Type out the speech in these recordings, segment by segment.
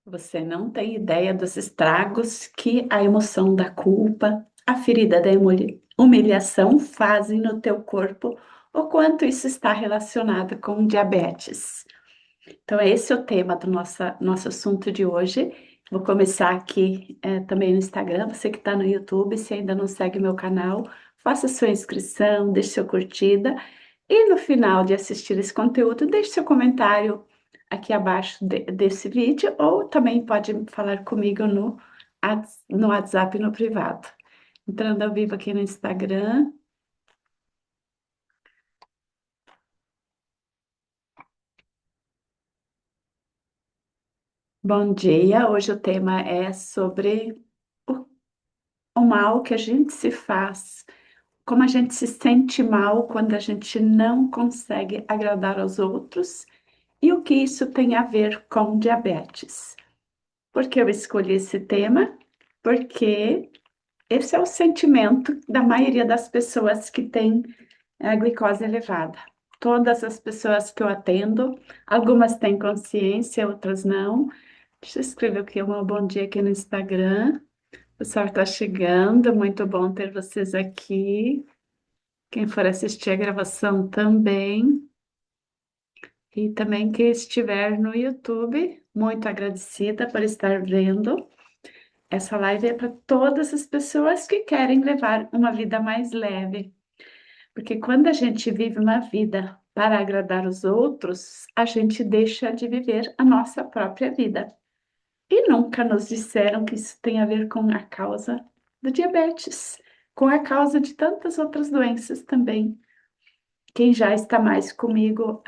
Você não tem ideia dos estragos que a emoção da culpa, a ferida da humilhação fazem no teu corpo, o quanto isso está relacionado com diabetes. Então, esse é o tema do nosso assunto de hoje. Vou começar aqui também no Instagram. Você que está no YouTube, se ainda não segue meu canal, faça sua inscrição, deixe sua curtida. E no final de assistir esse conteúdo, deixe seu comentário aqui abaixo desse vídeo, ou também pode falar comigo no WhatsApp no privado. Entrando ao vivo aqui no Instagram. Bom dia, hoje o tema é sobre o, o mal que a gente se faz, como a gente se sente mal quando a gente não consegue agradar aos outros e o que isso tem a ver com diabetes. Por que eu escolhi esse tema? Porque esse é o sentimento da maioria das pessoas que têm a glicose elevada. Todas as pessoas que eu atendo, algumas têm consciência, outras não. Deixa eu escrever aqui um bom dia aqui no Instagram. O pessoal está chegando, muito bom ter vocês aqui. Quem for assistir a gravação também. E também quem estiver no YouTube, muito agradecida por estar vendo. Essa live é para todas as pessoas que querem levar uma vida mais leve. Porque quando a gente vive uma vida para agradar os outros, a gente deixa de viver a nossa própria vida. E nunca nos disseram que isso tem a ver com a causa do diabetes, com a causa de tantas outras doenças também. Quem já está mais comigo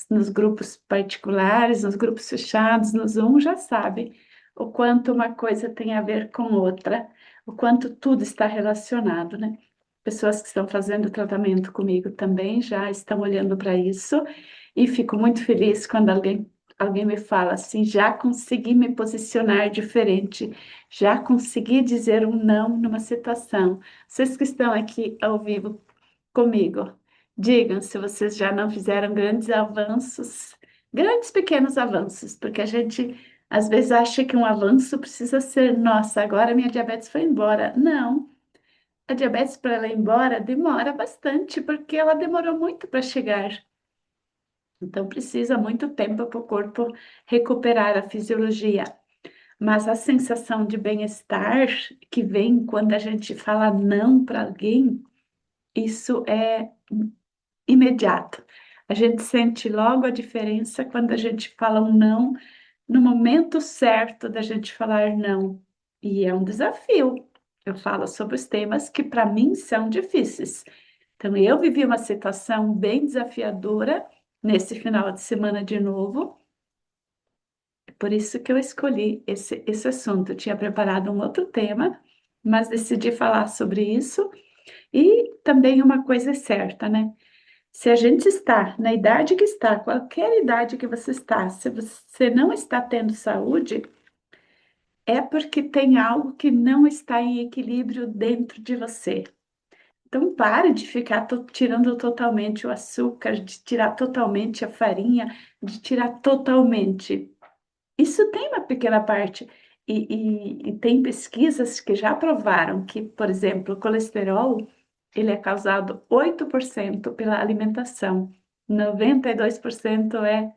nos grupos particulares, nos grupos fechados, no Zoom, já sabe o quanto uma coisa tem a ver com outra, o quanto tudo está relacionado, né? Pessoas que estão fazendo tratamento comigo também já estão olhando para isso e fico muito feliz quando alguém me fala assim, já consegui me posicionar diferente, já consegui dizer um não numa situação. Vocês que estão aqui ao vivo comigo, digam se vocês já não fizeram grandes avanços, grandes pequenos avanços, porque a gente às vezes acha que um avanço precisa ser, nossa, agora minha diabetes foi embora. Não, a diabetes para ela ir embora demora bastante, porque ela demorou muito para chegar. Então precisa muito tempo para o corpo recuperar a fisiologia. Mas a sensação de bem-estar que vem quando a gente fala não para alguém, isso é imediato. A gente sente logo a diferença quando a gente fala um não no momento certo da gente falar não. E é um desafio. Eu falo sobre os temas que para mim são difíceis. Então, eu vivi uma situação bem desafiadora nesse final de semana de novo. Por isso que eu escolhi esse assunto. Eu tinha preparado um outro tema, mas decidi falar sobre isso. E também uma coisa é certa, né? Se a gente está na idade que está, qualquer idade que você está, se você não está tendo saúde, é porque tem algo que não está em equilíbrio dentro de você. Então, pare de ficar tirando totalmente o açúcar, de tirar totalmente a farinha, de tirar totalmente. Isso tem uma pequena parte. E tem pesquisas que já provaram que, por exemplo, o colesterol, ele é causado 8% pela alimentação. 92% é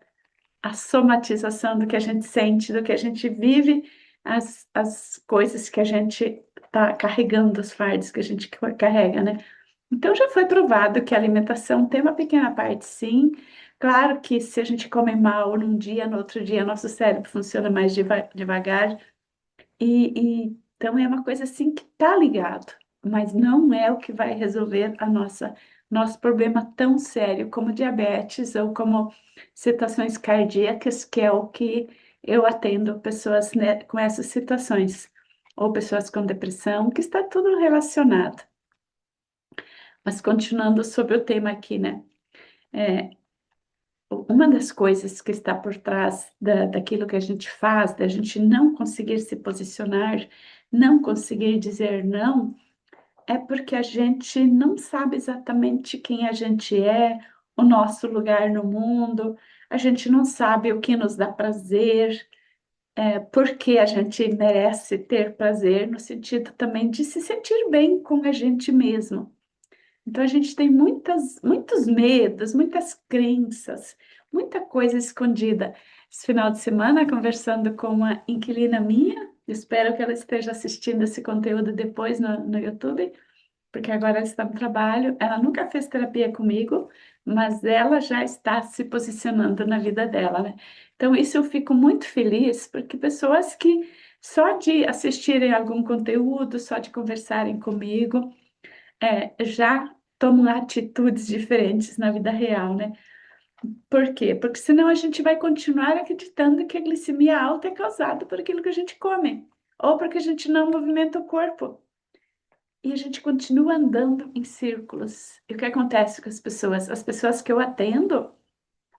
a somatização do que a gente sente, do que a gente vive, as coisas que a gente está carregando, os fardos que a gente carrega, né? Então já foi provado que a alimentação tem uma pequena parte, sim. Claro que se a gente come mal num dia, no outro dia, nosso cérebro funciona mais devagar. Então é uma coisa assim que está ligado, mas não é o que vai resolver nosso problema tão sério como diabetes ou como situações cardíacas, que é o que eu atendo pessoas, né, com essas situações, ou pessoas com depressão, que está tudo relacionado. Mas continuando sobre o tema aqui, né? É, uma das coisas que está por trás daquilo que a gente faz, da gente não conseguir se posicionar, não conseguir dizer não, é porque a gente não sabe exatamente quem a gente é, o nosso lugar no mundo, a gente não sabe o que nos dá prazer. porque a gente merece ter prazer no sentido também de se sentir bem com a gente mesmo. Então a gente tem muitos medos, muitas crenças, muita coisa escondida. Esse final de semana, conversando com uma inquilina minha, espero que ela esteja assistindo esse conteúdo depois no YouTube, porque agora ela está no trabalho. Ela nunca fez terapia comigo, mas ela já está se posicionando na vida dela, né? Então, isso eu fico muito feliz, porque pessoas que só de assistirem algum conteúdo, só de conversarem comigo, já tomam atitudes diferentes na vida real, né? Por quê? Porque senão a gente vai continuar acreditando que a glicemia alta é causada por aquilo que a gente come, ou porque a gente não movimenta o corpo. E a gente continua andando em círculos. E o que acontece com as pessoas? As pessoas que eu atendo,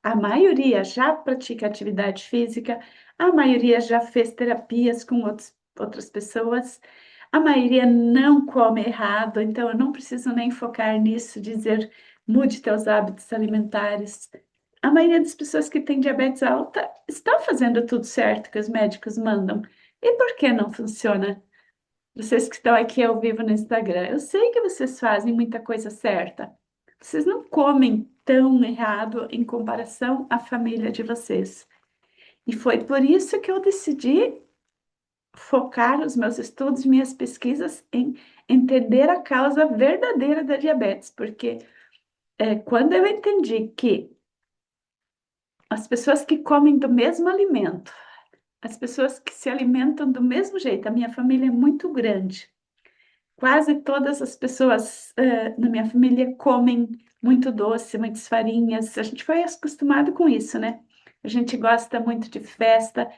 a maioria já pratica atividade física, a maioria já fez terapias com outras pessoas, a maioria não come errado, então eu não preciso nem focar nisso, dizer mude teus hábitos alimentares. A maioria das pessoas que têm diabetes alta está fazendo tudo certo que os médicos mandam. E por que não funciona? Vocês que estão aqui ao vivo no Instagram, eu sei que vocês fazem muita coisa certa. Vocês não comem tão errado em comparação à família de vocês. E foi por isso que eu decidi focar os meus estudos, minhas pesquisas em entender a causa verdadeira da diabetes, porque quando eu entendi que as pessoas que comem do mesmo alimento, as pessoas que se alimentam do mesmo jeito, a minha família é muito grande. Quase todas as pessoas na minha família comem muito doce, muitas farinhas. A gente foi acostumado com isso, né? A gente gosta muito de festa,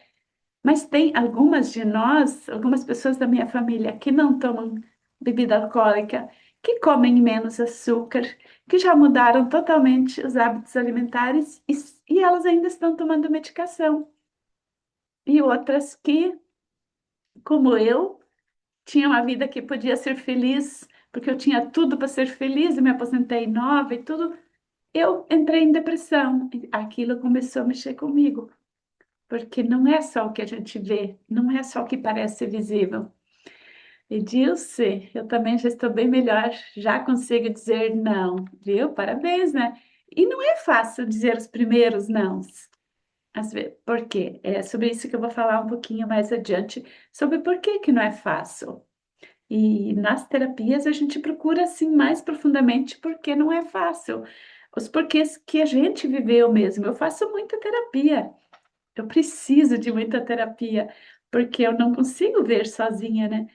mas tem algumas de nós, algumas pessoas da minha família que não tomam bebida alcoólica, que comem menos açúcar, que já mudaram totalmente os hábitos alimentares e elas ainda estão tomando medicação. E outras que, como eu, tinha uma vida que podia ser feliz, porque eu tinha tudo para ser feliz e me aposentei nova e tudo. Eu entrei em depressão. E aquilo começou a mexer comigo, porque não é só o que a gente vê, não é só o que parece visível. E Dilce, eu também já estou bem melhor, já consigo dizer não, viu? Parabéns, né? E não é fácil dizer os primeiros nãos. Por quê? É sobre isso que eu vou falar um pouquinho mais adiante, sobre por que que não é fácil. E nas terapias a gente procura assim mais profundamente porque não é fácil. Os porquês que a gente viveu mesmo. Eu faço muita terapia. Eu preciso de muita terapia porque eu não consigo ver sozinha, né?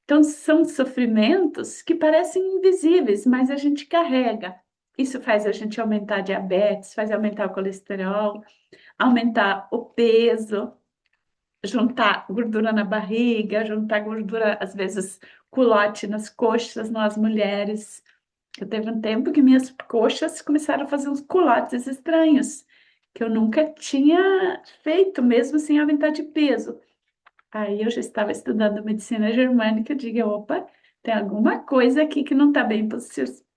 Então são sofrimentos que parecem invisíveis, mas a gente carrega. Isso faz a gente aumentar a diabetes, faz aumentar o colesterol, aumentar o peso, juntar gordura na barriga, juntar gordura, às vezes, culote nas coxas, nós mulheres. Eu teve um tempo que minhas coxas começaram a fazer uns culotes estranhos, que eu nunca tinha feito, mesmo sem aumentar de peso. Aí eu já estava estudando medicina germânica, eu digo, opa, tem alguma coisa aqui que não está bem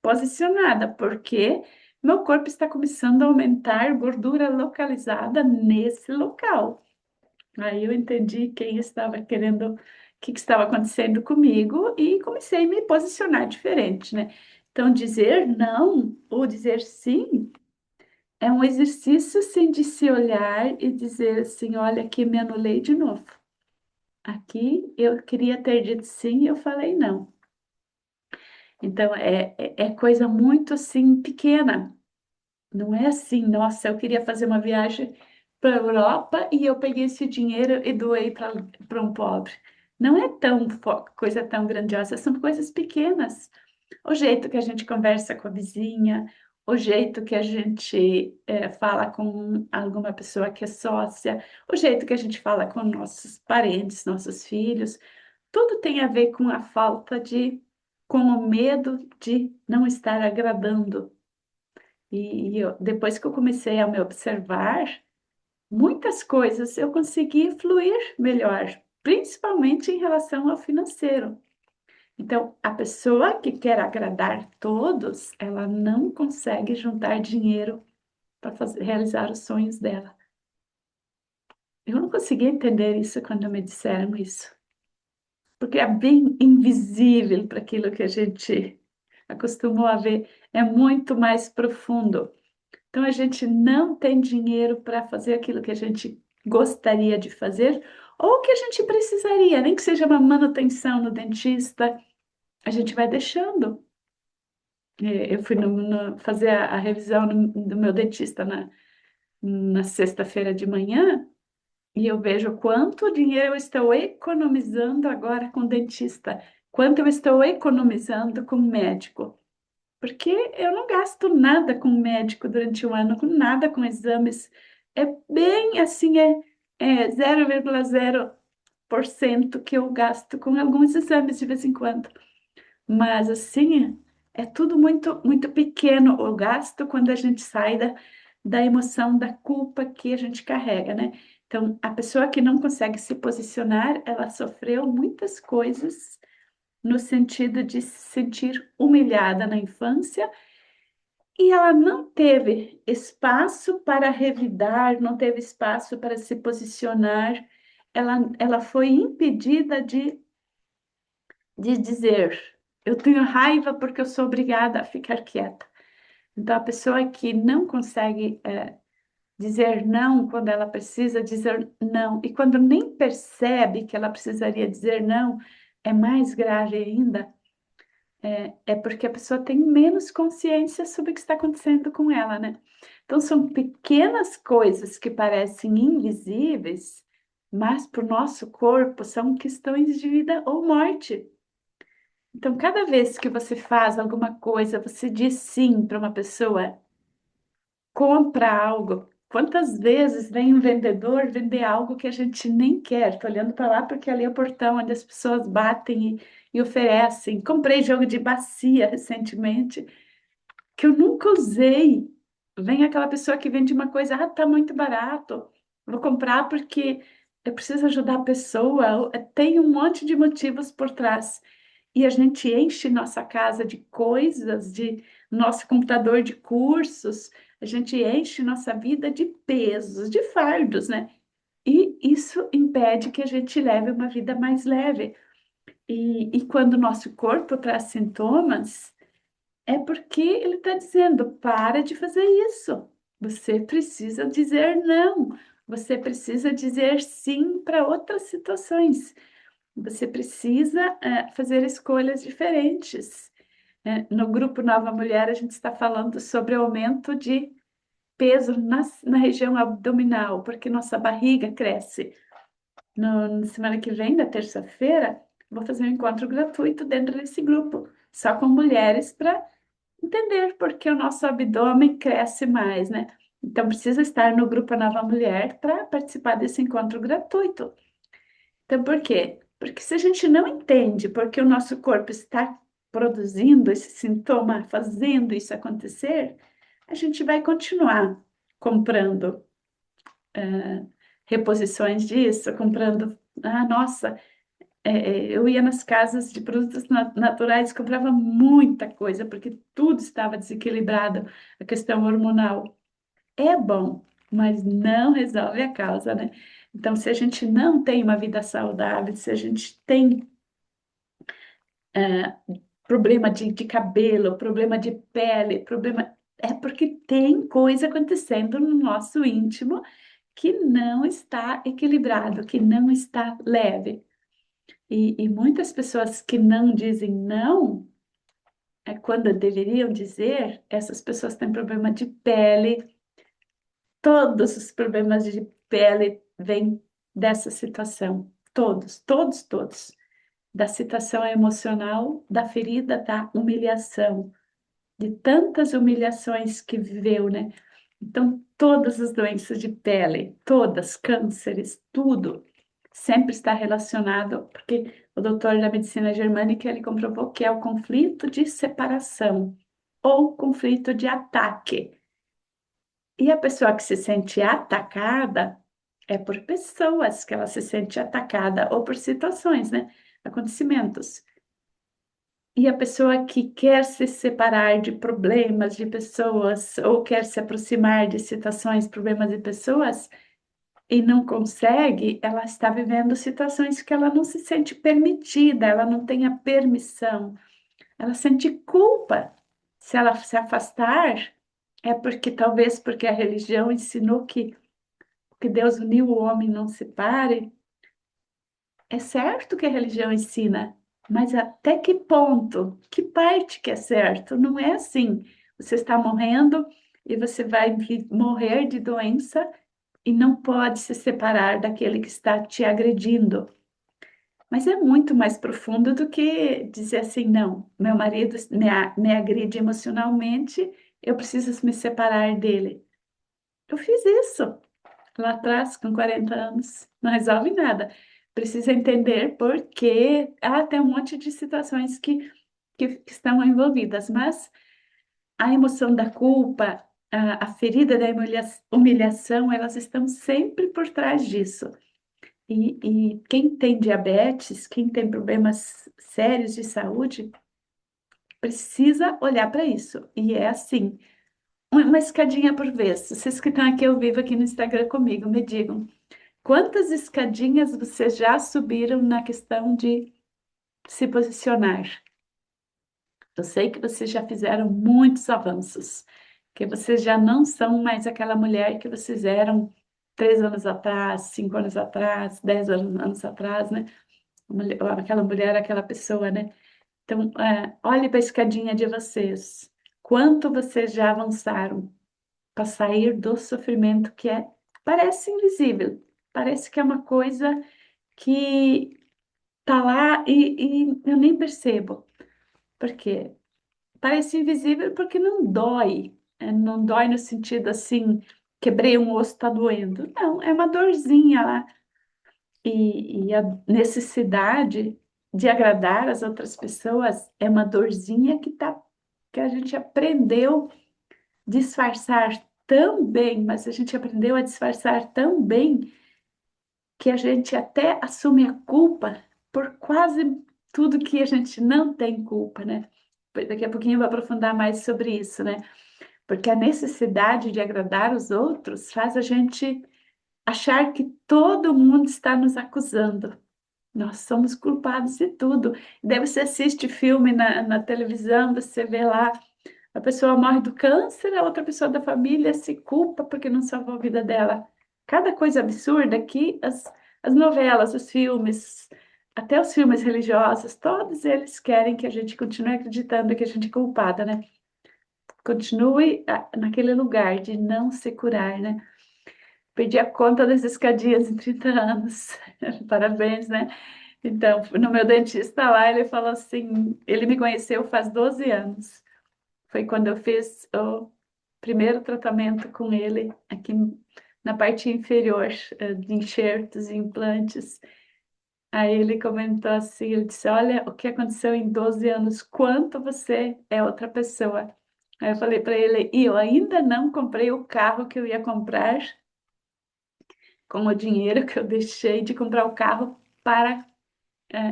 posicionada, porque meu corpo está começando a aumentar gordura localizada nesse local. Aí eu entendi quem estava querendo, o que estava acontecendo comigo e comecei a me posicionar diferente, né? Então, dizer não ou dizer sim é um exercício assim de se olhar e dizer assim: olha, aqui me anulei de novo. Aqui eu queria ter dito sim e eu falei não. Então, é coisa muito assim pequena. Não é assim, nossa, eu queria fazer uma viagem para a Europa e eu peguei esse dinheiro e doei para um pobre. Não é tão coisa tão grandiosa, são coisas pequenas. O jeito que a gente conversa com a vizinha, o jeito que a gente fala com alguma pessoa que é sócia, o jeito que a gente fala com nossos parentes, nossos filhos, tudo tem a ver com a com o medo de não estar agradando. Depois que eu comecei a me observar, muitas coisas eu consegui fluir melhor, principalmente em relação ao financeiro. Então, a pessoa que quer agradar todos, ela não consegue juntar dinheiro para realizar os sonhos dela. Eu não conseguia entender isso quando me disseram isso, porque é bem invisível para aquilo que a gente acostumou a ver, é muito mais profundo. Então, a gente não tem dinheiro para fazer aquilo que a gente gostaria de fazer ou que a gente precisaria, nem que seja uma manutenção no dentista, a gente vai deixando. Eu fui fazer a revisão do meu dentista na sexta-feira de manhã e eu vejo quanto dinheiro eu estou economizando agora com o dentista, quanto eu estou economizando com o médico. Porque eu não gasto nada com médico durante o ano, com nada com exames. É bem assim, é 0,0% que eu gasto com alguns exames de vez em quando. Mas assim, é tudo muito, muito pequeno o gasto quando a gente sai da emoção da culpa que a gente carrega, né? Então, a pessoa que não consegue se posicionar, ela sofreu muitas coisas no sentido de se sentir humilhada na infância e ela não teve espaço para revidar, não teve espaço para se posicionar. Ela foi impedida de dizer: eu tenho raiva porque eu sou obrigada a ficar quieta. Então, a pessoa que não consegue dizer não quando ela precisa dizer não, e quando nem percebe que ela precisaria dizer não, é mais grave ainda. É porque a pessoa tem menos consciência sobre o que está acontecendo com ela, né? Então, são pequenas coisas que parecem invisíveis, mas para o nosso corpo são questões de vida ou morte. Então, cada vez que você faz alguma coisa, você diz sim para uma pessoa, compra algo. Quantas vezes vem um vendedor vender algo que a gente nem quer? Estou olhando para lá porque ali é o portão onde as pessoas batem e oferecem. Comprei jogo de bacia recentemente que eu nunca usei. Vem aquela pessoa que vende uma coisa, tá muito barato. Vou comprar porque eu preciso ajudar a pessoa. Tem um monte de motivos por trás. E a gente enche nossa casa de coisas, de nosso computador de cursos, a gente enche nossa vida de pesos, de fardos, né? E isso impede que a gente leve uma vida mais leve. E quando o nosso corpo traz sintomas, é porque ele está dizendo: para de fazer isso. Você precisa dizer não. Você precisa dizer sim para outras situações. Você precisa fazer escolhas diferentes. No grupo Nova Mulher, a gente está falando sobre aumento de peso na região abdominal, porque nossa barriga cresce. Na semana que vem, na terça-feira, vou fazer um encontro gratuito dentro desse grupo, só com mulheres, para entender por que o nosso abdômen cresce mais, né? Então, precisa estar no Grupo Nova Mulher para participar desse encontro gratuito. Então, por quê? Porque se a gente não entende por que o nosso corpo está produzindo esse sintoma, fazendo isso acontecer, a gente vai continuar comprando reposições disso, comprando. Ah, nossa, eu ia nas casas de produtos naturais, comprava muita coisa, porque tudo estava desequilibrado, a questão hormonal. É bom, mas não resolve a causa, né? Então, se a gente não tem uma vida saudável, se a gente tem problema de cabelo, problema de pele, problema. É porque tem coisa acontecendo no nosso íntimo que não está equilibrado, que não está leve. E muitas pessoas que não dizem não, quando deveriam dizer, essas pessoas têm problema de pele. Todos os problemas de pele vêm dessa situação. Todos, todos, todos. Da situação emocional, da ferida, da humilhação, de tantas humilhações que viveu, né? Então, todas as doenças de pele, todas, cânceres, tudo, sempre está relacionado, porque o doutor da medicina germânica, ele comprovou que é o conflito de separação ou conflito de ataque. E a pessoa que se sente atacada é por pessoas que ela se sente atacada ou por situações, né? Acontecimentos. E a pessoa que quer se separar de problemas de pessoas ou quer se aproximar de situações, problemas de pessoas, e não consegue, ela está vivendo situações que ela não se sente permitida, ela não tem a permissão, ela sente culpa. Se ela se afastar, é porque talvez porque a religião ensinou que Deus uniu o homem não se pare. É certo que a religião ensina, mas até que ponto? Que parte que é certo? Não é assim. Você está morrendo e você vai morrer de doença e não pode se separar daquele que está te agredindo. Mas é muito mais profundo do que dizer assim, não, meu marido me agride emocionalmente, eu preciso me separar dele. Eu fiz isso lá atrás, com 40 anos. Não resolve nada. Precisa entender por quê. Ah, tem um monte de situações que estão envolvidas, mas a emoção da culpa, a ferida da humilhação, elas estão sempre por trás disso. E quem tem diabetes, quem tem problemas sérios de saúde, precisa olhar para isso. E é assim, uma escadinha por vez. Vocês que estão aqui ao vivo aqui no Instagram comigo, me digam, quantas escadinhas vocês já subiram na questão de se posicionar? Eu sei que vocês já fizeram muitos avanços, que vocês já não são mais aquela mulher que vocês eram 3 anos atrás, 5 anos atrás, 10 anos atrás, né? Aquela mulher, aquela pessoa, né? Então, olhe para a escadinha de vocês. Quanto vocês já avançaram para sair do sofrimento que parece invisível, parece que é uma coisa que tá lá e eu nem percebo. Por quê? Parece invisível porque não dói. Não dói no sentido assim, quebrei um osso, tá doendo. Não, é uma dorzinha lá. E a necessidade de agradar as outras pessoas é uma dorzinha que a gente aprendeu a disfarçar tão bem, mas a gente aprendeu a disfarçar tão bem que a gente até assume a culpa por quase tudo que a gente não tem culpa, né? Daqui a pouquinho eu vou aprofundar mais sobre isso, né? Porque a necessidade de agradar os outros faz a gente achar que todo mundo está nos acusando. Nós somos culpados de tudo. Daí você assiste filme na televisão, você vê lá, a pessoa morre do câncer, a outra pessoa da família se culpa porque não salvou a vida dela. Cada coisa absurda que as novelas, os filmes, até os filmes religiosos, todos eles querem que a gente continue acreditando que a gente é culpada, né? Continue naquele lugar de não se curar, né? Perdi a conta das escadinhas em 30 anos. Parabéns, né? Então, no meu dentista lá, ele falou assim, ele me conheceu faz 12 anos. Foi quando eu fiz o primeiro tratamento com ele, aqui na parte inferior, de enxertos e implantes. Aí ele comentou assim, ele disse, olha, o que aconteceu em 12 anos, quanto você é outra pessoa. Aí eu falei para ele, e eu ainda não comprei o carro que eu ia comprar com o dinheiro que eu deixei de comprar o carro para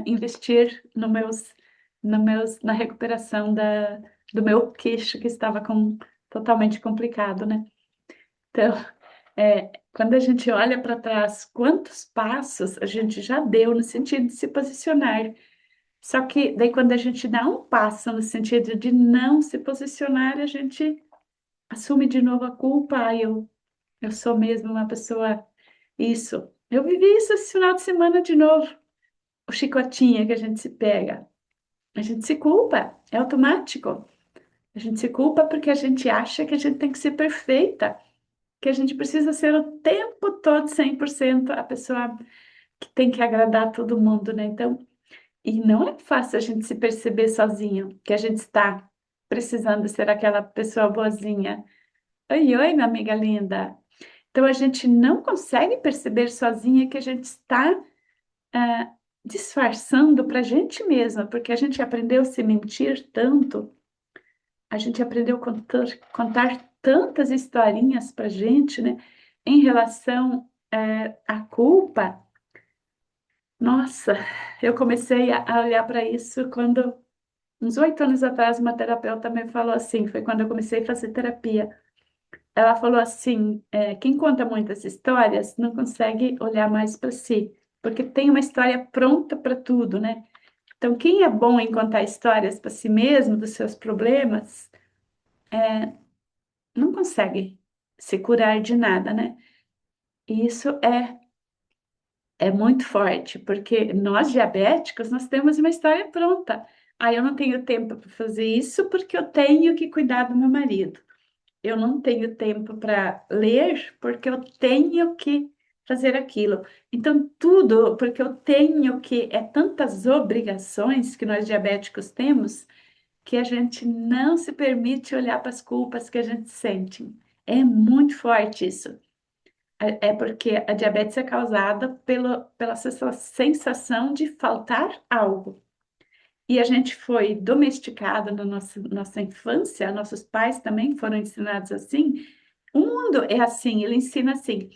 investir na recuperação do meu queixo, que estava totalmente complicado, né? Então, quando a gente olha para trás, quantos passos a gente já deu no sentido de se posicionar. Só que daí, quando a gente dá um passo no sentido de não se posicionar, a gente assume de novo a culpa. Eu sou mesmo uma pessoa. Isso. Eu vivi isso esse final de semana de novo. O chicotinho que a gente se pega. A gente se culpa, é automático. A gente se culpa porque a gente acha que a gente tem que ser perfeita, que a gente precisa ser o tempo todo 100% a pessoa que tem que agradar todo mundo, né? Então, e não é fácil a gente se perceber sozinho, que a gente está precisando ser aquela pessoa boazinha. Oi, oi, minha amiga linda. Então, a gente não consegue perceber sozinha que a gente está disfarçando para a gente mesma, porque a gente aprendeu a se mentir tanto, a gente aprendeu a contar tantas historinhas para a gente, né, em relação à culpa. Nossa, eu comecei a olhar para isso quando, uns 8 anos atrás, uma terapeuta me falou assim, foi quando eu comecei a fazer terapia. Ela falou assim: quem conta muitas histórias não consegue olhar mais para si, porque tem uma história pronta para tudo, né? Então, quem é bom em contar histórias para si mesmo dos seus problemas, não consegue se curar de nada, né? E isso é muito forte, porque nós diabéticos, nós temos uma história pronta. Ah, eu não tenho tempo para fazer isso porque eu tenho que cuidar do meu marido. Eu não tenho tempo para ler porque eu tenho que fazer aquilo. Então, tudo porque eu tenho que, é tantas obrigações que nós diabéticos temos que a gente não se permite olhar para as culpas que a gente sente. É muito forte isso. É porque a diabetes é causada pela sensação de faltar algo. E a gente foi domesticado na nossa infância, nossos pais também foram ensinados assim. O mundo é assim, ele ensina assim: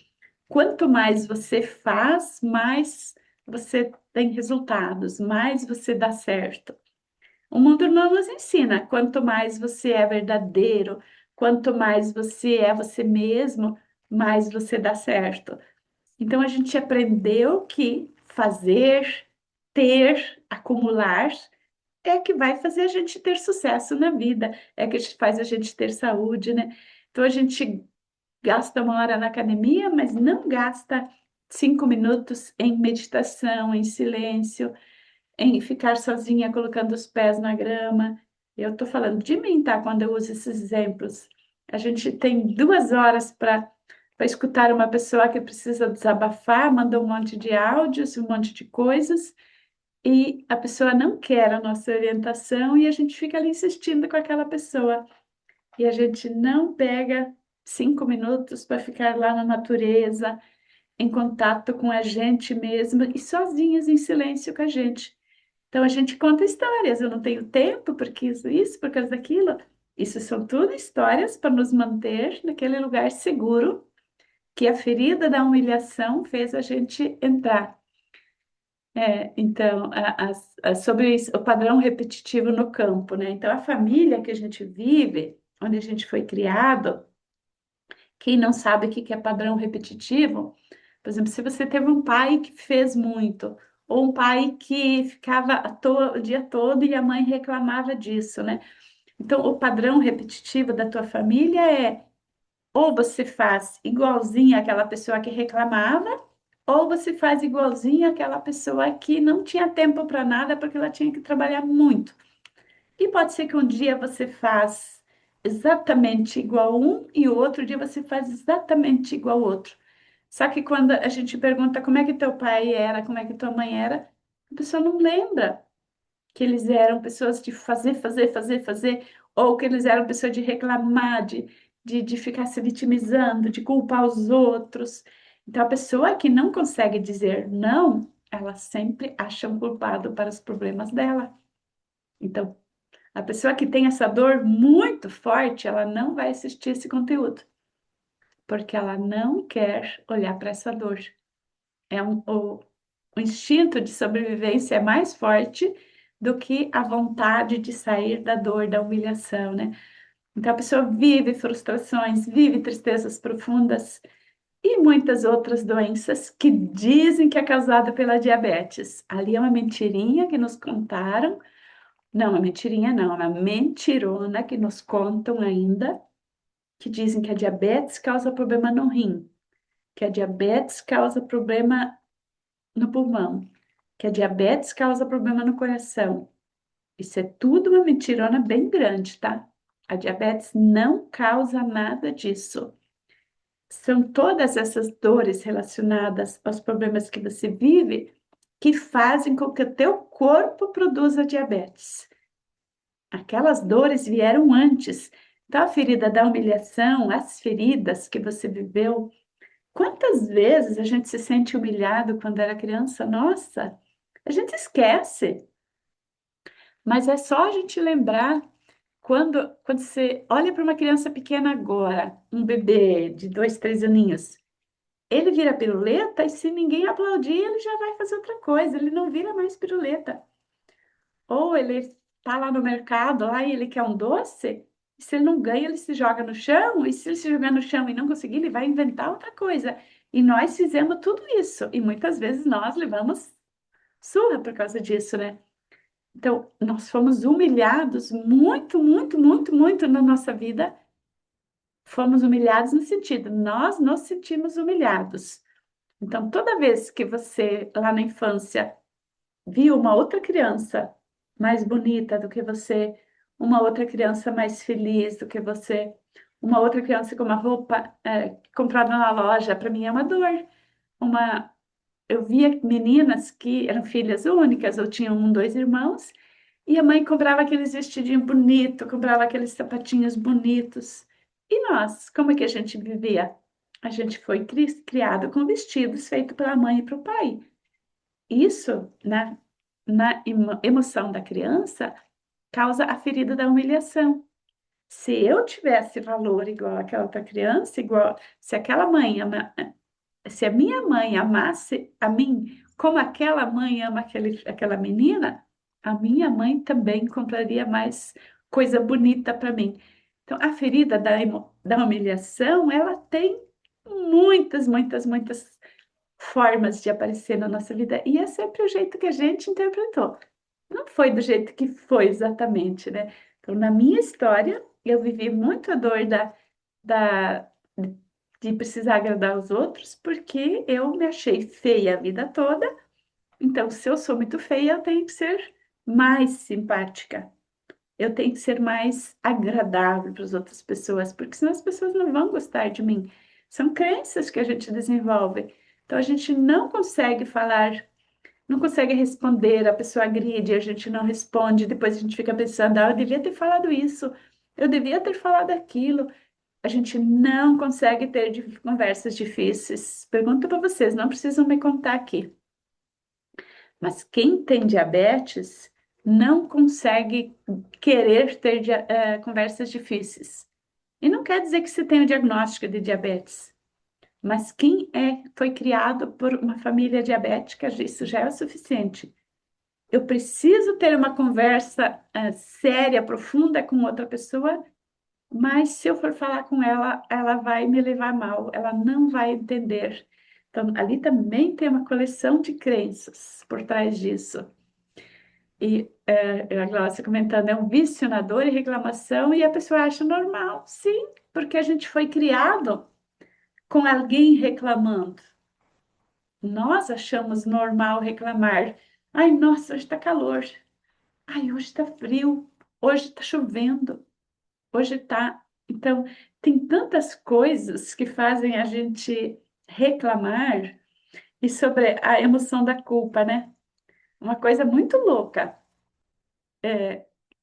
quanto mais você faz, mais você tem resultados, mais você dá certo. O mundo não nos ensina. Quanto mais você é verdadeiro, quanto mais você é você mesmo, mais você dá certo. Então a gente aprendeu que fazer, ter, acumular é que vai fazer a gente ter sucesso na vida, é que faz a gente ter saúde, né? Então a gente gasta uma hora na academia, mas não gasta 5 minutos em meditação, em silêncio, em ficar sozinha colocando os pés na grama. Eu estou falando de mim, tá? Quando eu uso esses exemplos. A gente tem 2 horas para escutar uma pessoa que precisa desabafar, manda um monte de áudios, um monte de coisas, e a pessoa não quer a nossa orientação e a gente fica ali insistindo com aquela pessoa. E a gente não pega 5 minutos para ficar lá na natureza, em contato com a gente mesma e sozinhas em silêncio com a gente. Então a gente conta histórias. Eu não tenho tempo porque isso, por causa daquilo. Isso são tudo histórias para nos manter naquele lugar seguro que a ferida da humilhação fez a gente entrar. Então, sobre isso, o padrão repetitivo no campo, né? Então, a família que a gente vive, onde a gente foi criado, quem não sabe o que que é padrão repetitivo, por exemplo, se você teve um pai que fez muito, ou um pai que ficava à toa o dia todo e a mãe reclamava disso, né? Então, o padrão repetitivo da tua família é ou você faz igualzinho àquela pessoa que reclamava, ou você faz igualzinho àquela pessoa que não tinha tempo para nada porque ela tinha que trabalhar muito. E pode ser que um dia você faz exatamente igual um e o outro dia você faz exatamente igual ao outro. Só que quando a gente pergunta como é que teu pai era, como é que tua mãe era, a pessoa não lembra que eles eram pessoas de fazer, fazer, fazer, fazer, ou que eles eram pessoas de reclamar, de ficar se vitimizando, de culpar os outros. Então, a pessoa que não consegue dizer não, ela sempre acha um culpado para os problemas dela. Então, a pessoa que tem essa dor muito forte, ela não vai assistir esse conteúdo, porque ela não quer olhar para essa dor. O instinto de sobrevivência é mais forte do que a vontade de sair da dor, da humilhação, né? Então a pessoa vive frustrações, vive tristezas profundas e muitas outras doenças que dizem que é causada pela diabetes. Ali é uma mentirinha que nos contaram. Não, uma mentirinha não, é uma mentirona que nos contam ainda, que dizem que a diabetes causa problema no rim, que a diabetes causa problema no pulmão, que a diabetes causa problema no coração. Isso é tudo uma mentirona bem grande, tá? A diabetes não causa nada disso. São todas essas dores relacionadas aos problemas que você vive que fazem com que o teu corpo produza diabetes. Aquelas dores vieram antes. Então, a ferida da humilhação, as feridas que você viveu. Quantas vezes a gente se sente humilhado quando era criança? Nossa, a gente esquece. Mas é só a gente lembrar quando você olha para uma criança pequena agora, um bebê de 2, 3 aninhos, ele vira piruleta e se ninguém aplaudir, ele já vai fazer outra coisa, ele não vira mais piruleta. Ou ele tá lá no mercado, lá e ele quer um doce, Se ele não ganha, ele se joga no chão, e se ele se jogar no chão e não conseguir, ele vai inventar outra coisa. E nós fizemos tudo isso, e muitas vezes nós levamos surra por causa disso, né? Então, nós fomos humilhados muito, muito, muito, muito na nossa vida. Fomos humilhados no sentido, nós nos sentimos humilhados. Então, toda vez que você, lá na infância, viu uma outra criança mais bonita do que você, uma outra criança mais feliz do que você, uma outra criança com uma roupa comprada na loja, para mim é uma dor. Uma, eu via meninas que eram filhas únicas, ou tinham um, dois irmãos, e a mãe comprava aqueles vestidinhos bonitos, comprava aqueles sapatinhos bonitos. E nós, como é que a gente vivia? A gente foi criado com vestidos feitos pela mãe e para o pai. Isso, na emoção da criança, causa a ferida da humilhação. Se eu tivesse valor igual àquela outra criança, igual se aquela mãe se a minha mãe amasse a mim como aquela mãe ama aquela menina, a minha mãe também compraria mais coisa bonita para mim. Então, a ferida da humilhação, ela tem muitas, muitas, muitas formas de aparecer na nossa vida, e é sempre o jeito que a gente interpretou. Não foi do jeito que foi exatamente, né? Então, na minha história, eu vivi muito a dor da, de precisar agradar os outros, porque eu me achei feia a vida toda. Então, se eu sou muito feia, eu tenho que ser mais simpática. Eu tenho que ser mais agradável para as outras pessoas, porque senão as pessoas não vão gostar de mim. São crenças que a gente desenvolve. Então, a gente não consegue falar, não consegue responder, a pessoa agride, a gente não responde, depois a gente fica pensando, eu devia ter falado isso, eu devia ter falado aquilo. A gente não consegue ter conversas difíceis. Pergunto para vocês, não precisam me contar aqui. Mas quem tem diabetes não consegue querer ter conversas difíceis. E não quer dizer que você tenha o diagnóstico de diabetes. Mas quem foi criado por uma família diabética, isso já é o suficiente. Eu preciso ter uma conversa séria, profunda com outra pessoa, mas se eu for falar com ela, ela vai me levar mal, ela não vai entender. Então, ali também tem uma coleção de crenças por trás disso. E a Glaucia comentando, é um vício na dor e reclamação, e a pessoa acha normal. Sim, porque a gente foi criado com alguém reclamando. Nós achamos normal reclamar. Ai, nossa, hoje está calor. Ai, hoje está frio. Hoje está chovendo. Hoje tá. Então, tem tantas coisas que fazem a gente reclamar e sobre a emoção da culpa, né? Uma coisa muito louca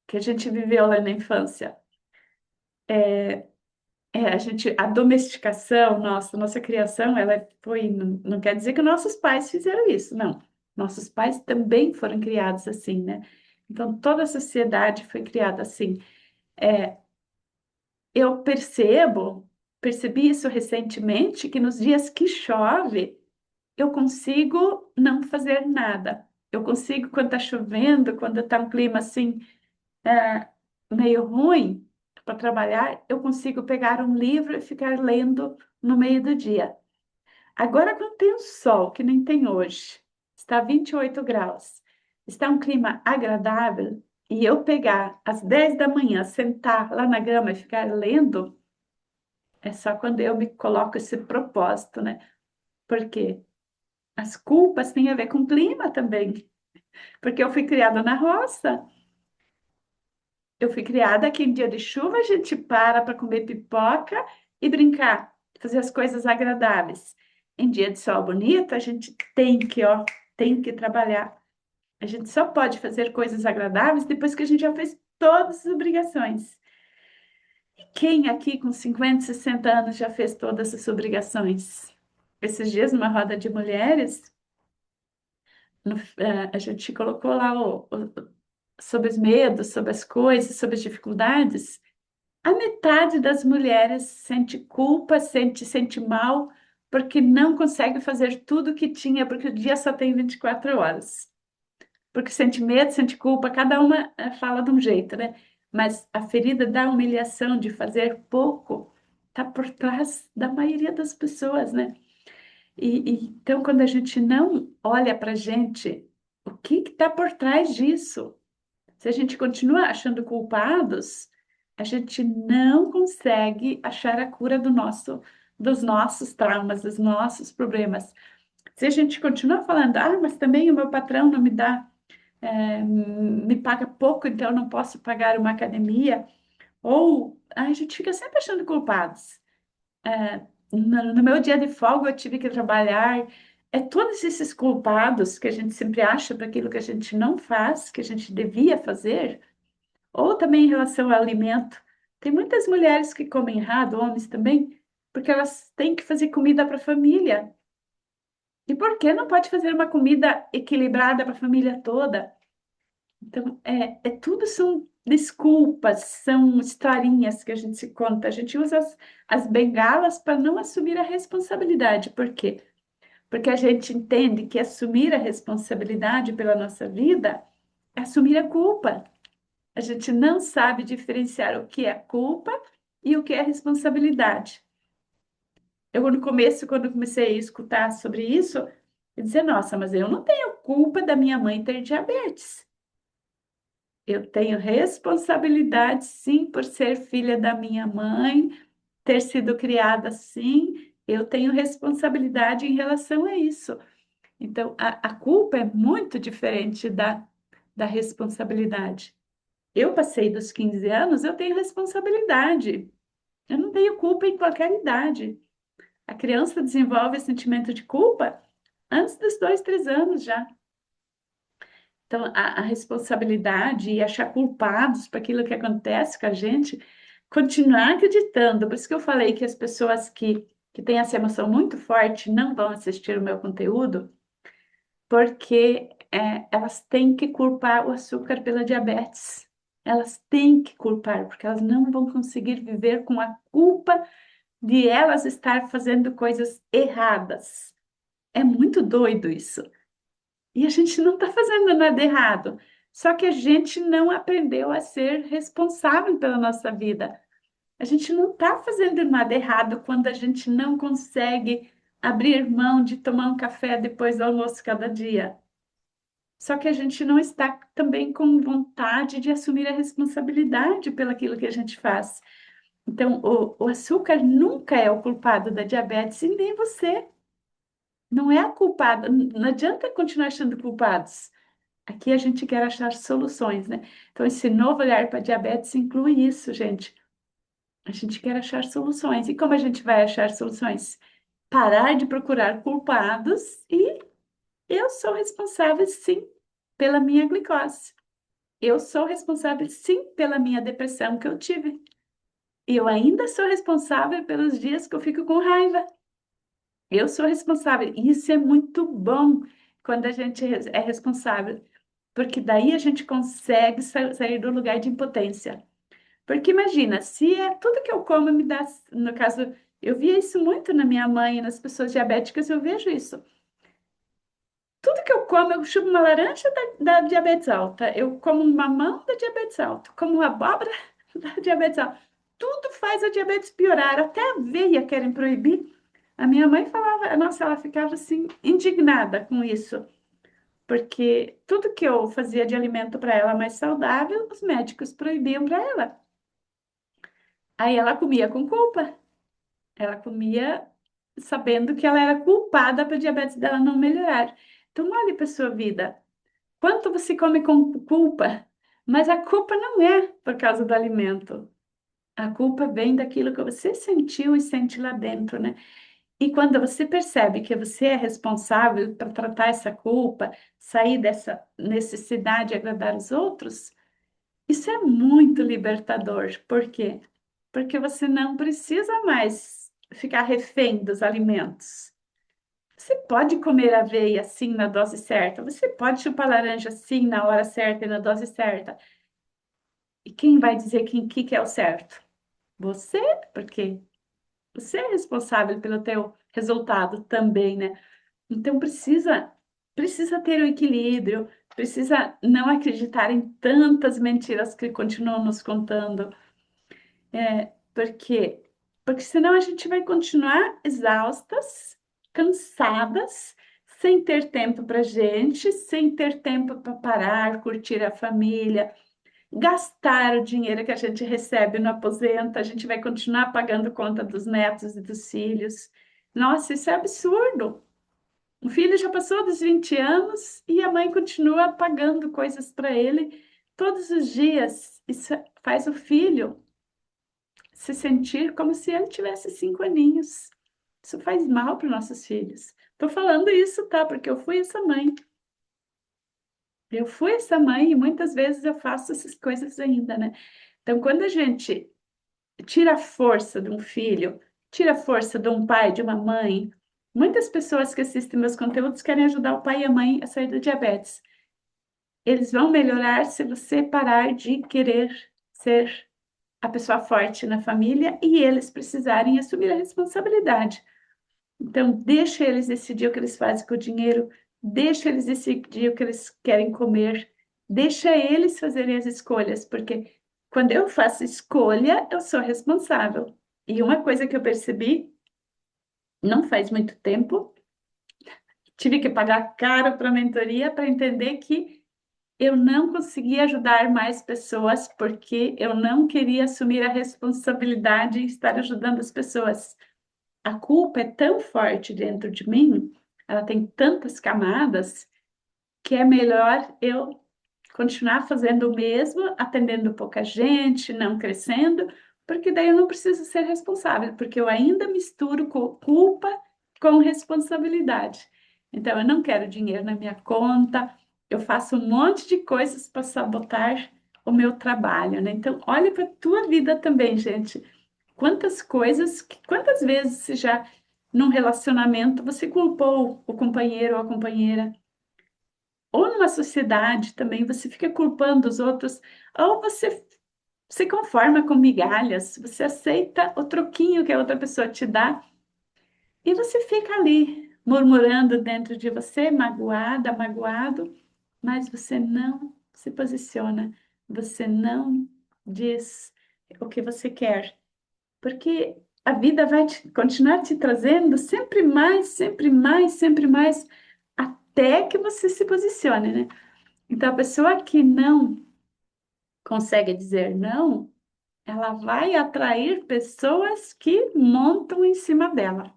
que a gente viveu lá na infância. A domesticação, nossa criação, ela foi, não quer dizer que nossos pais fizeram isso, não. Nossos pais também foram criados assim, né? Então, toda a sociedade foi criada assim. Eu percebi isso recentemente, que nos dias que chove, eu consigo não fazer nada. Eu consigo, quando está chovendo, quando está um clima assim, é, meio ruim para trabalhar, eu consigo pegar um livro e ficar lendo no meio do dia. Agora, quando tem o sol, que nem tem hoje, está 28 graus, está um clima agradável, e eu pegar às 10 da manhã, sentar lá na grama e ficar lendo, é só quando eu me coloco esse propósito, né? Porque as culpas têm a ver com o clima também. Porque eu fui criada na roça. Eu fui criada que em dia de chuva a gente para comer pipoca e brincar, fazer as coisas agradáveis. Em dia de sol bonito, a gente tem que trabalhar. A gente só pode fazer coisas agradáveis depois que a gente já fez todas as obrigações. E quem aqui com 50, 60 anos já fez todas as obrigações? Esses dias, numa roda de mulheres, a gente colocou lá sobre os medos, sobre as coisas, sobre as dificuldades. A metade das mulheres sente culpa, sente mal, porque não consegue fazer tudo o que tinha, porque o dia só tem 24 horas. Porque sente medo, sente culpa, cada uma fala de um jeito, né? Mas a ferida da humilhação, de fazer pouco, está por trás da maioria das pessoas, né? Então, quando a gente não olha para a gente, o que está por trás disso? Se a gente continua achando culpados, a gente não consegue achar a cura dos nossos traumas, dos nossos problemas. Se a gente continua falando, mas também o meu patrão não me dá, me paga pouco, então eu não posso pagar uma academia, ou a gente fica sempre achando culpados. No meu dia de folga eu tive que trabalhar. É todos esses culpados que a gente sempre acha para aquilo que a gente não faz, que a gente devia fazer, ou também em relação ao alimento. Tem muitas mulheres que comem errado, homens também, porque elas têm que fazer comida para a família. E por que não pode fazer uma comida equilibrada para a família toda? Então, tudo são desculpas, são historinhas que a gente se conta. A gente usa as bengalas para não assumir a responsabilidade. Por quê? Porque a gente entende que assumir a responsabilidade pela nossa vida é assumir a culpa. A gente não sabe diferenciar o que é culpa e o que é responsabilidade. Eu, no começo, quando comecei a escutar sobre isso, eu dizia, nossa, mas eu não tenho culpa da minha mãe ter diabetes. Eu tenho responsabilidade, sim, por ser filha da minha mãe, ter sido criada assim. Eu tenho responsabilidade em relação a isso. Então, a culpa é muito diferente da responsabilidade. Eu passei dos 15 anos, eu tenho responsabilidade. Eu não tenho culpa em qualquer idade. A criança desenvolve sentimento de culpa antes dos 2, 3 anos já. Então, a responsabilidade e achar culpados para aquilo que acontece com a gente, continuar acreditando. Por isso que eu falei que as pessoas que têm essa emoção muito forte não vão assistir o meu conteúdo, porque elas têm que culpar o açúcar pela diabetes. Elas têm que culpar, porque elas não vão conseguir viver com a culpa de elas estar fazendo coisas erradas. É muito doido isso. E a gente não está fazendo nada errado. Só que a gente não aprendeu a ser responsável pela nossa vida. A gente não está fazendo nada errado quando a gente não consegue abrir mão de tomar um café depois do almoço cada dia. Só que a gente não está também com vontade de assumir a responsabilidade pelaquilo que a gente faz. Então, o açúcar nunca é o culpado da diabetes e nem você. Não é a culpada. Não adianta continuar achando culpados. Aqui a gente quer achar soluções, né? Então, esse novo olhar para a diabetes inclui isso, gente. A gente quer achar soluções. E como a gente vai achar soluções? Parar de procurar culpados e eu sou responsável, sim, pela minha glicose. Eu sou responsável, sim, pela minha depressão que eu tive. E eu ainda sou responsável pelos dias que eu fico com raiva. Eu sou responsável. E isso é muito bom quando a gente é responsável, porque daí a gente consegue sair do lugar de impotência. Porque imagina, se é tudo que eu como me dá, no caso, eu via isso muito na minha mãe, nas pessoas diabéticas, eu vejo isso. Tudo que eu como, eu chupo uma laranja da diabetes alta, eu como um mamão da diabetes alta, como uma abóbora da diabetes alta. Tudo faz a diabetes piorar, até a aveia querem proibir. A minha mãe falava, nossa, ela ficava assim, indignada com isso, porque tudo que eu fazia de alimento para ela mais saudável, os médicos proibiam para ela. Aí ela comia com culpa, ela comia sabendo que ela era culpada para a diabetes dela não melhorar. Então, olhe para a sua vida. Quanto você come com culpa? Mas a culpa não é por causa do alimento. A culpa vem daquilo que você sentiu e sente lá dentro, né? E quando você percebe que você é responsável para tratar essa culpa, sair dessa necessidade de agradar os outros, isso é muito libertador. Por quê? Porque você não precisa mais ficar refém dos alimentos. Você pode comer aveia sim na dose certa, você pode chupar laranja sim na hora certa e na dose certa. E quem vai dizer que é o certo? Você, porque você é responsável pelo teu resultado também, né? Então precisa. precisa ter o equilíbrio, precisa não acreditar em tantas mentiras que continuam nos contando. Por quê? Porque senão a gente vai continuar exaustas, cansadas, sem ter tempo para gente, sem ter tempo para parar, curtir a família, gastar o dinheiro que a gente recebe no aposento, a gente vai continuar pagando conta dos netos e dos filhos. Nossa, isso é absurdo. O filho já passou dos 20 anos e a mãe continua pagando coisas para ele todos os dias. Isso faz o filho se sentir como se ele tivesse 5 aninhos. Isso faz mal para os nossos filhos. Estou falando isso, tá? Porque eu fui essa mãe. Eu fui essa mãe e muitas vezes eu faço essas coisas ainda, né? Então, quando a gente tira a força de um filho, tira a força de um pai, de uma mãe, muitas pessoas que assistem meus conteúdos querem ajudar o pai e a mãe a sair do diabetes. Eles vão melhorar se você parar de querer ser a pessoa forte na família e eles precisarem assumir a responsabilidade. Então, deixa eles decidir o que eles fazem com o dinheiro, deixa eles decidir o que eles querem comer, deixa eles fazerem as escolhas, porque quando eu faço escolha, eu sou responsável. E uma coisa que eu percebi, não faz muito tempo, tive que pagar caro para a mentoria para entender que eu não conseguia ajudar mais pessoas porque eu não queria assumir a responsabilidade e estar ajudando as pessoas. A culpa é tão forte dentro de mim, ela tem tantas camadas, que é melhor eu continuar fazendo o mesmo, atendendo pouca gente, não crescendo, porque daí eu não preciso ser responsável, porque eu ainda misturo culpa com responsabilidade. Então, eu não quero dinheiro na minha conta, eu faço um monte de coisas para sabotar o meu trabalho, né? Então, olha para a tua vida também, gente. Quantas coisas, quantas vezes você já, num relacionamento, você culpou o companheiro ou a companheira? Ou numa sociedade também, você fica culpando os outros, ou você se conforma com migalhas, você aceita o troquinho que a outra pessoa te dá e você fica ali murmurando dentro de você, magoada, magoado, mas você não se posiciona, você não diz o que você quer, porque a vida vai continuar te trazendo sempre mais, sempre mais, sempre mais, até que você se posicione, né? Então, a pessoa que não consegue dizer não, ela vai atrair pessoas que montam em cima dela.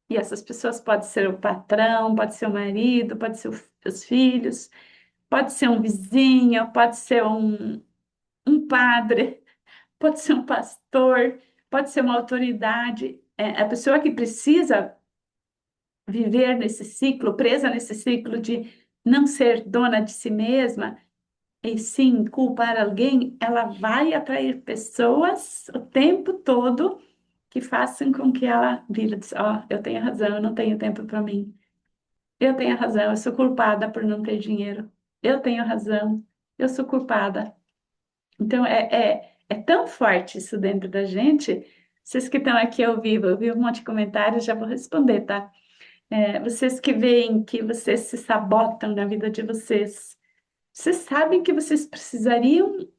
E essas pessoas podem ser o patrão, pode ser o marido, pode ser os filhos, pode ser um vizinho, pode ser um padre, pode ser um pastor, pode ser uma autoridade. A pessoa que precisa viver nesse ciclo, presa nesse ciclo de não ser dona de si mesma, e sim culpar alguém, ela vai atrair pessoas o tempo todo que façam com que ela vire, ó, eu tenho razão, eu não tenho tempo para mim. Eu tenho razão, eu sou culpada por não ter dinheiro. Eu tenho razão, eu sou culpada. Então, é tão forte isso dentro da gente. Vocês que estão aqui ao vivo, eu vi um monte de comentários, já vou responder, tá? Vocês que veem que vocês se sabotam na vida de vocês, vocês sabem que vocês precisariam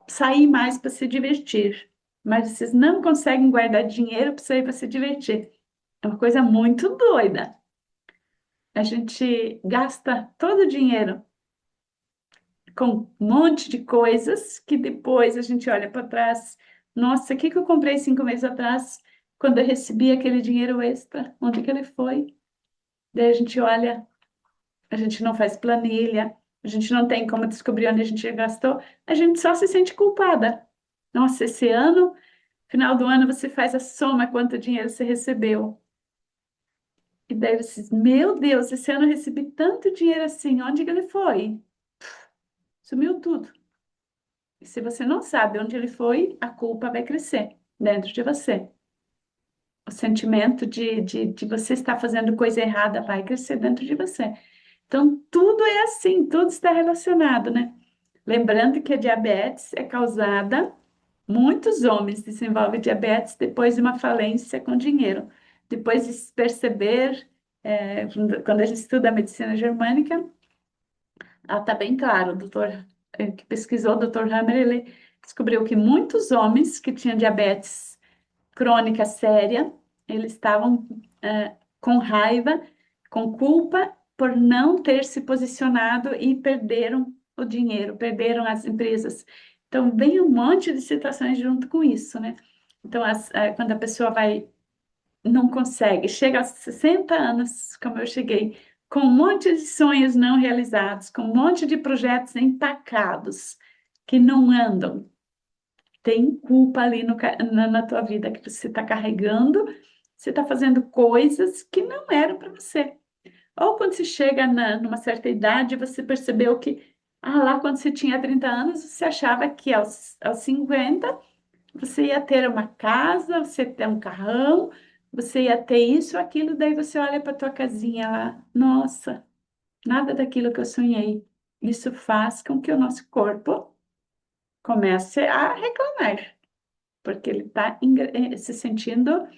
sair mais para se divertir, mas vocês não conseguem guardar dinheiro para sair para se divertir. É uma coisa muito doida. A gente gasta todo o dinheiro com um monte de coisas que depois a gente olha para trás. Nossa, o que que eu comprei 5 meses atrás, quando eu recebi aquele dinheiro extra? Onde que ele foi? Daí a gente olha, a gente não faz planilha, a gente não tem como descobrir onde a gente gastou, a gente só se sente culpada. Nossa, esse ano, final do ano, você faz a soma quanto dinheiro você recebeu. E daí você diz, meu Deus, esse ano eu recebi tanto dinheiro assim, onde que ele foi? Sumiu tudo. E se você não sabe onde ele foi, a culpa vai crescer dentro de você. O sentimento de você estar fazendo coisa errada vai crescer dentro de você. Então, tudo é assim, tudo está relacionado, né? Lembrando que a diabetes é causada, muitos homens desenvolvem diabetes depois de uma falência com dinheiro, depois de se perceber Quando a gente estuda a medicina germânica, ela está bem claro, o doutor que pesquisou, o doutor Hammer, ele descobriu que muitos homens que tinham diabetes crônica séria, eles estavam com raiva, com culpa por não ter se posicionado e perderam o dinheiro, perderam as empresas. Então, vem um monte de situações junto com isso, né? Então, quando a pessoa vai, não consegue, chega aos 60 anos, como eu cheguei, com um monte de sonhos não realizados, com um monte de projetos empacados, que não andam, tem culpa ali na tua vida que você está carregando, você está fazendo coisas que não eram para você. Ou quando você chega numa certa idade, você percebeu que, lá quando você tinha 30 anos, você achava que aos 50 você ia ter uma casa, você ia ter um carrão, você ia ter isso, aquilo, daí você olha para tua casinha lá, nossa, nada daquilo que eu sonhei. Isso faz com que o nosso corpo comece a reclamar porque ele está se sentindo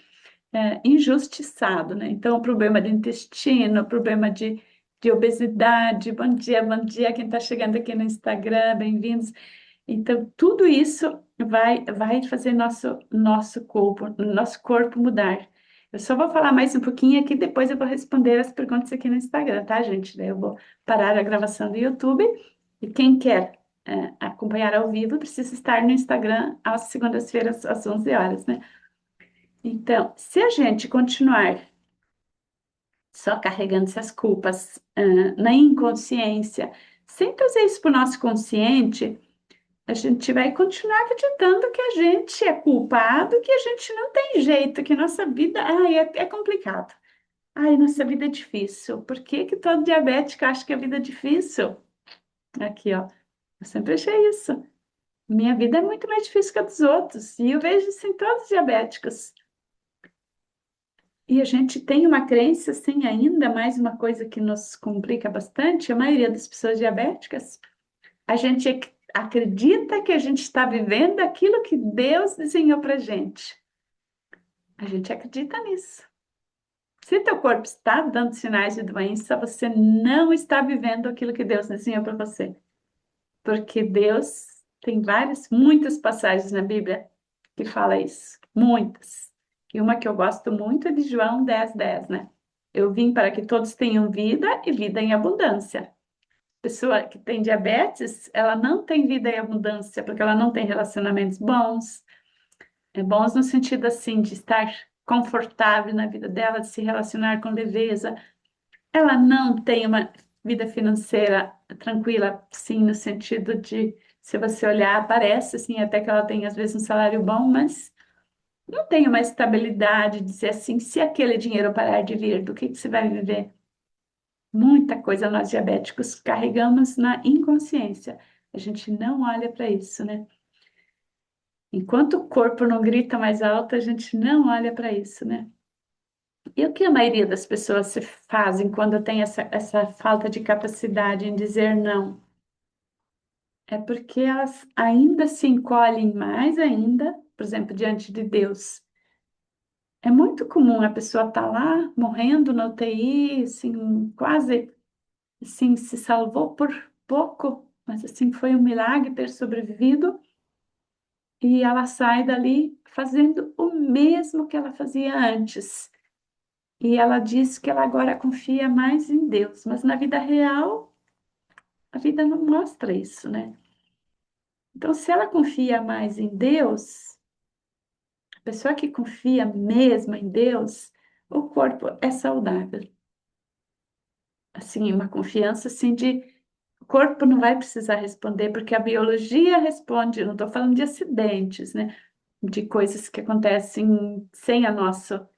injustiçado, né? Então, problema de intestino, problema de obesidade. Bom dia, quem está chegando aqui no Instagram, bem-vindos. Então, tudo isso vai fazer nosso corpo mudar. Eu só vou falar mais um pouquinho aqui, depois eu vou responder as perguntas aqui no Instagram, tá, gente? Daí eu vou parar a gravação do YouTube e quem quer acompanhar ao vivo precisa estar no Instagram às segundas-feiras, às 11 horas, né? Então, se a gente continuar só carregando essas culpas, na inconsciência, sem trazer isso para o nosso consciente, a gente vai continuar acreditando que a gente é culpado, que a gente não tem jeito, que nossa vida, é complicado. Ai, nossa vida é difícil. Por que que todo diabético acha que a vida é difícil? Aqui, ó. Eu sempre achei isso. Minha vida é muito mais difícil que a dos outros. E eu vejo isso em todos os diabéticos. E a gente tem uma crença, assim, ainda mais uma coisa que nos complica bastante, a maioria das pessoas diabéticas, a gente acredita que a gente está vivendo aquilo que Deus desenhou para gente. A gente acredita nisso. Se teu corpo está dando sinais de doença, você não está vivendo aquilo que Deus desenhou para você. Porque Deus tem muitas passagens na Bíblia que fala isso. Muitas. E uma que eu gosto muito é de João 10:10, né? Eu vim para que todos tenham vida e vida em abundância. Pessoa que tem diabetes, ela não tem vida em abundância porque ela não tem relacionamentos bons. Bons no sentido assim de estar confortável na vida dela, de se relacionar com leveza. Ela não tem uma vida financeira tranquila, sim, no sentido de, se você olhar, parece assim, até que ela tem às vezes um salário bom, mas não tem uma estabilidade, dizer assim, se aquele dinheiro parar de vir, do que você vai viver? Muita coisa nós diabéticos carregamos na inconsciência. A gente não olha para isso, né? Enquanto o corpo não grita mais alto, a gente não olha para isso, né? E o que a maioria das pessoas se fazem quando tem essa falta de capacidade em dizer não? É porque elas ainda se encolhem mais ainda, por exemplo, diante de Deus. É muito comum a pessoa estar lá morrendo na UTI, assim, quase assim, se salvou por pouco, mas assim, foi um milagre ter sobrevivido. E ela sai dali fazendo o mesmo que ela fazia antes. E ela diz que ela agora confia mais em Deus, mas na vida real, a vida não mostra isso, né? Então, se ela confia mais em Deus, a pessoa que confia mesmo em Deus, o corpo é saudável. Assim, uma confiança assim de o corpo não vai precisar responder, porque a biologia responde. Eu não estou falando de acidentes, né? De coisas que acontecem sem a nossa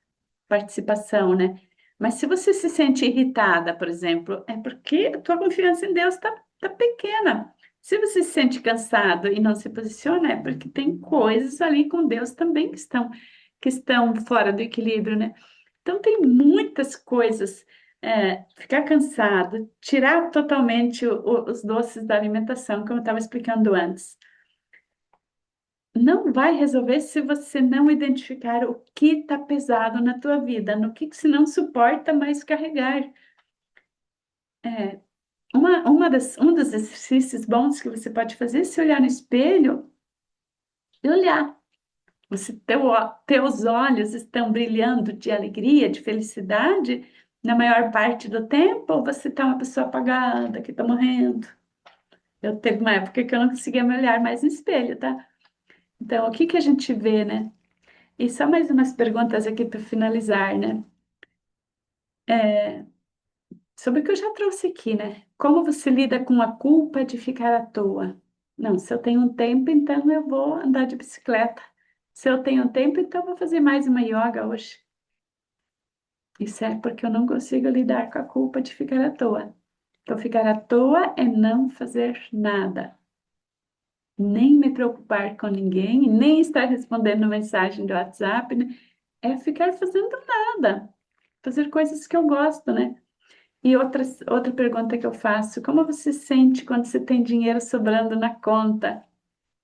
participação, né? Mas se você se sente irritada, por exemplo, é porque a tua confiança em Deus tá pequena. Se você se sente cansado e não se posiciona, é porque tem coisas ali com Deus também que estão fora do equilíbrio, né? Então tem muitas coisas. Ficar cansado, tirar totalmente os doces da alimentação, como eu estava explicando antes. não vai resolver se você não identificar o que está pesado na tua vida, no que você não suporta mais carregar. É, um dos exercícios bons que você pode fazer é se olhar no espelho e olhar. Teus olhos estão brilhando de alegria, de felicidade na maior parte do tempo, ou você está uma pessoa apagada, que está morrendo? Eu teve uma época que eu não conseguia me olhar mais no espelho, tá? Então, o que que a gente vê, né? E só mais umas perguntas aqui para finalizar, né? Sobre o que eu já trouxe aqui, né? Como você lida com a culpa de ficar à toa? Não, se eu tenho um tempo, então eu vou andar de bicicleta. Se eu tenho um tempo, então eu vou fazer mais uma yoga hoje. Isso é porque eu não consigo lidar com a culpa de ficar à toa. Então, ficar à toa é não fazer nada, nem me preocupar com ninguém, nem estar respondendo mensagem do WhatsApp, né? É ficar fazendo nada, fazer coisas que eu gosto, né? E outra pergunta que eu faço: como você se sente quando você tem dinheiro sobrando na conta?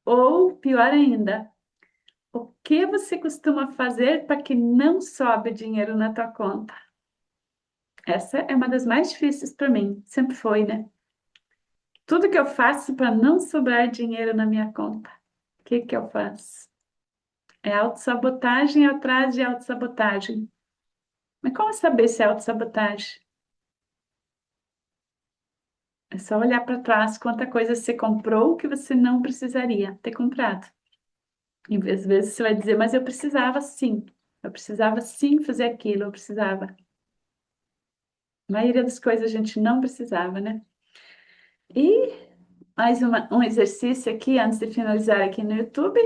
Ou, pior ainda, o que você costuma fazer para que não sobe dinheiro na tua conta? Essa é uma das mais difíceis para mim, sempre foi, né? Tudo que eu faço para não sobrar dinheiro na minha conta, o que que eu faço? É autossabotagem atrás de autossabotagem. Mas como saber se é autossabotagem? É só olhar para trás quanta coisa você comprou que você não precisaria ter comprado. E às vezes você vai dizer, mas eu precisava sim. Eu precisava sim fazer aquilo, eu precisava. A maioria das coisas a gente não precisava, né? E um exercício aqui, antes de finalizar aqui no YouTube.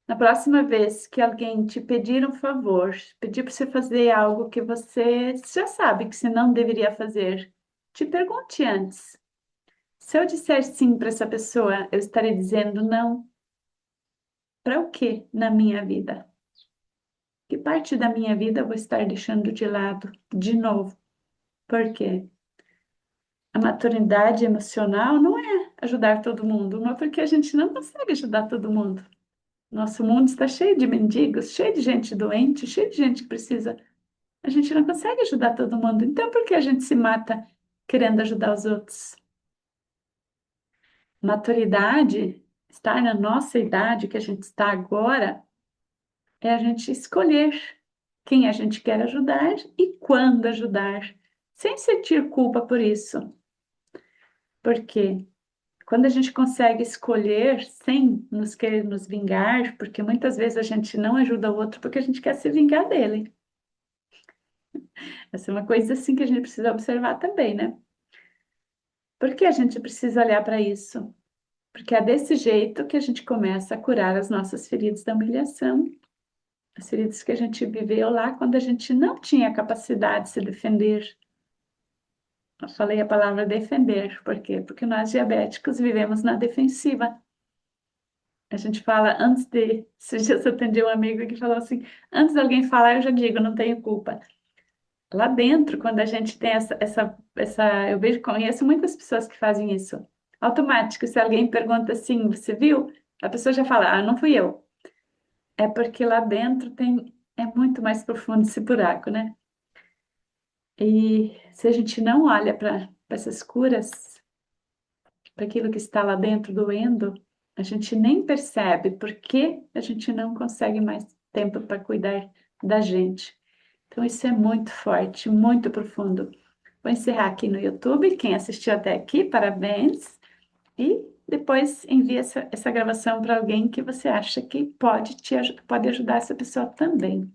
Na próxima vez que alguém te pedir um favor, pedir para você fazer algo que você já sabe que você não deveria fazer, te pergunte antes. Se eu disser sim para essa pessoa, eu estarei dizendo não para o quê na minha vida? Que parte da minha vida eu vou estar deixando de lado de novo? Por quê? A maturidade emocional não é ajudar todo mundo, mas porque a gente não consegue ajudar todo mundo. Nosso mundo está cheio de mendigos, cheio de gente doente, cheio de gente que precisa. A gente não consegue ajudar todo mundo. Então, por que a gente se mata querendo ajudar os outros? Maturidade, estar na nossa idade que a gente está agora, é a gente escolher quem a gente quer ajudar e quando ajudar, sem sentir culpa por isso. Porque quando a gente consegue escolher sem nos querer nos vingar, porque muitas vezes a gente não ajuda o outro porque a gente quer se vingar dele. Essa é uma coisa assim que a gente precisa observar também, né? Por que a gente precisa olhar para isso? Porque é desse jeito que a gente começa a curar as nossas feridas da humilhação, as feridas que a gente viveu lá quando a gente não tinha capacidade de se defender. Eu falei a palavra defender, por quê? Porque nós diabéticos vivemos na defensiva. A gente fala antes de. Esses dias eu atendi um amigo que falou assim: antes de alguém falar, eu já digo, não tenho culpa. Lá dentro, quando a gente tem eu vejo, conheço muitas pessoas que fazem isso. Automático, se alguém pergunta assim, você viu? A pessoa já fala, ah, não fui eu. É porque lá dentro é muito mais profundo esse buraco, né? E se a gente não olha para essas curas, para aquilo que está lá dentro doendo, a gente nem percebe porque a gente não consegue mais tempo para cuidar da gente. Então, isso é muito forte, muito profundo. Vou encerrar aqui no YouTube. Quem assistiu até aqui, parabéns. E depois envie essa gravação para alguém que você acha que pode ajudar essa pessoa também.